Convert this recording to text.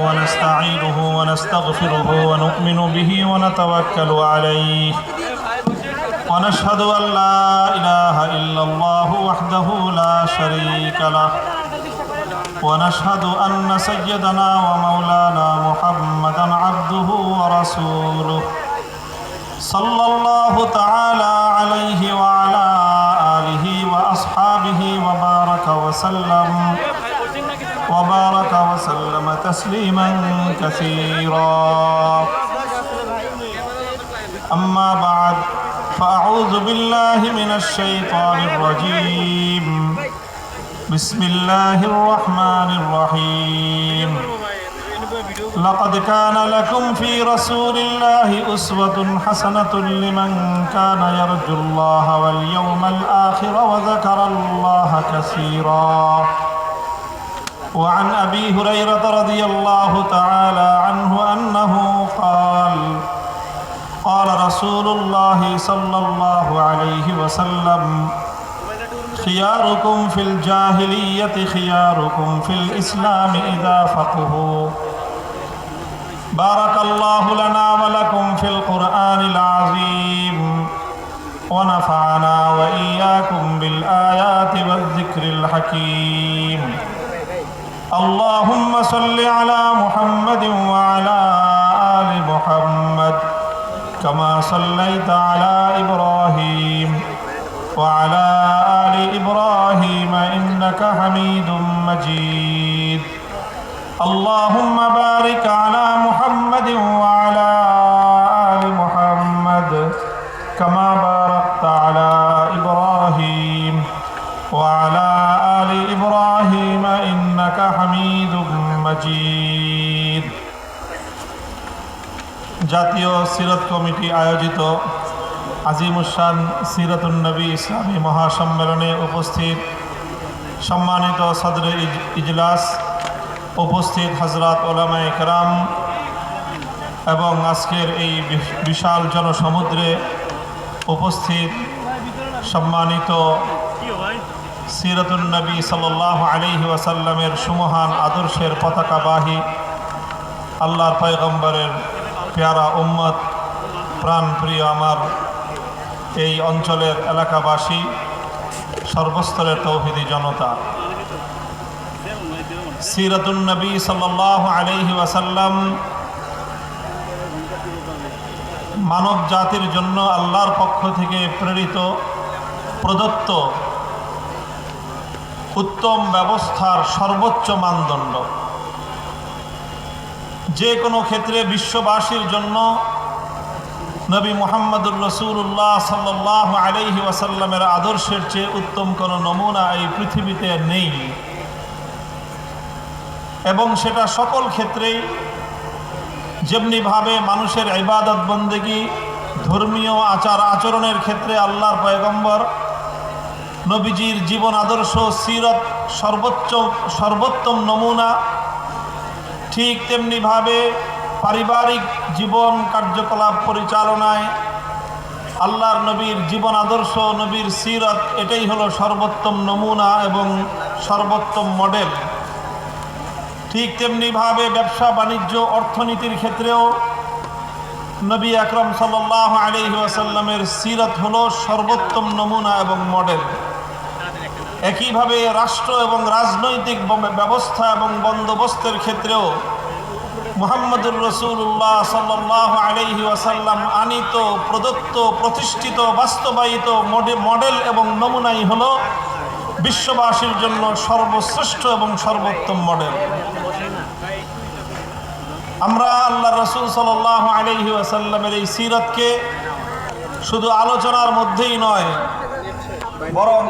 ونستعينه ونستغفره ونؤمن به ونتوكل عليه ونشهد أن لا إله إلا الله وحده لا شريك له ونشهد أن سيدنا ومولانا محمدا عبده ورسوله صلى الله تعالى عليه وعلى آله وأصحابه وبارك وسلم تسليما كثيرا أما بعد فأعوذ بالله من الشيطان الرجيم بسم الله الرحمن الرحيم لقد كان لكم في رسول الله أسوة حسنة لمن كان يرجو الله واليوم الآخر وذكر الله كثيرا وعن أبي هريرة رضي الله تعالى عنه أنه قال رسول الله صلى الله عليه وسلم خياركم في الجاهلية خياركم في الإسلام إذا فقهوا بارك الله لنا ولكم في القرآن العظيم ونفعنا وإياكم بالآيات والذكر الحكيم اللهم صل على محمد وعلى آل محمد كما صليت على إبراهيم وعلى آل إبراهيم إنك حميد مجيد اللهم بارك على محمد وعلى آل محمد كما باركت على إبراهيم وعلى آل إبراهيم إنك حميد مجيد জাতীয় সিরাত কমিটি আয়োজিত আজিমুশান সিরাতুন নবী ইসলামী মহাসম্মেলনে উপস্থিত সম্মানিত সদরে ইজলাস, উপস্থিত হযরত উলামায়ে কেরাম এবং আজকের এই বিশাল জনসমুদ্রে উপস্থিত সম্মানিত সিরাতুন নবী সাল্লাল্লাহু আলাইহি ওয়াসাল্লামের সুমহান আদর্শের পতাকাবাহী আল্লাহর পয়গম্বরের প্যারা উম্মত, প্রাণপ্রিয় আমার এই অঞ্চলের এলাকাবাসী, সর্বস্তরের তৌহিদি জনতা, সিরাতুন নবী সাল্লাল্লাহু আলাইহি ওয়াসাল্লাম মানব জাতির জন্য আল্লাহর পক্ষ থেকে প্রেরিত প্রদত্ত উত্তম ব্যবস্থার সর্বোচ্চ মানদণ্ড। যে কোনো ক্ষেত্রে বিশ্ববাসীর জন্য নবী মুহাম্মদুর রাসূলুল্লাহ সাল্লাল্লাহু আলাইহি ওয়াসাল্লামের আদর্শের চেয়ে উত্তম কোনো নমুনা এই পৃথিবীতে নেই, এবং সেটা সকল ক্ষেত্রেই। যেমনিভাবে মানুষের ইবাদত বন্দেগী, ধর্মীয় আচার আচরণের ক্ষেত্রে আল্লাহর পয়গম্বর নবীজির জীবন আদর্শ সিরত সর্বোত্তম নমুনা, ঠিক তেমনিভাবে পারিবারিক জীবন কার্যকলাপ পরিচালনায় আল্লাহর নবীর জীবন আদর্শ, নবীর সিরত, এটাই হলো সর্বোত্তম নমুনা এবং সর্বোত্তম মডেল। ঠিক তেমনিভাবে ব্যবসা বাণিজ্য অর্থনীতির ক্ষেত্রেও নবী আকরাম সাল্লাল্লাহু আলাইহি ওয়াসাল্লামের সিরত হলো সর্বোত্তম নমুনা এবং মডেল। একইভাবে রাষ্ট্র এবং রাজনৈতিক ব্যবস্থা এবং বন্দোবস্তের ক্ষেত্রেও মুহাম্মদুর রাসূলুল্লাহ সাল্লাল্লাহু আলাইহি ওয়াসাল্লাম আনিত, প্রদত্ত, প্রতিষ্ঠিত, বাস্তবায়িত মডেল এবং নমুনাই হলো বিশ্ববাসীর জন্য সর্বশ্রেষ্ঠ এবং সর্বোত্তম মডেল। আমরা আল্লাহ রাসূল সাল্লাল্লাহু আলাইহি ওয়াসাল্লামের এই সিরাতকে শুধু আলোচনার মধ্যেই নয়, বরং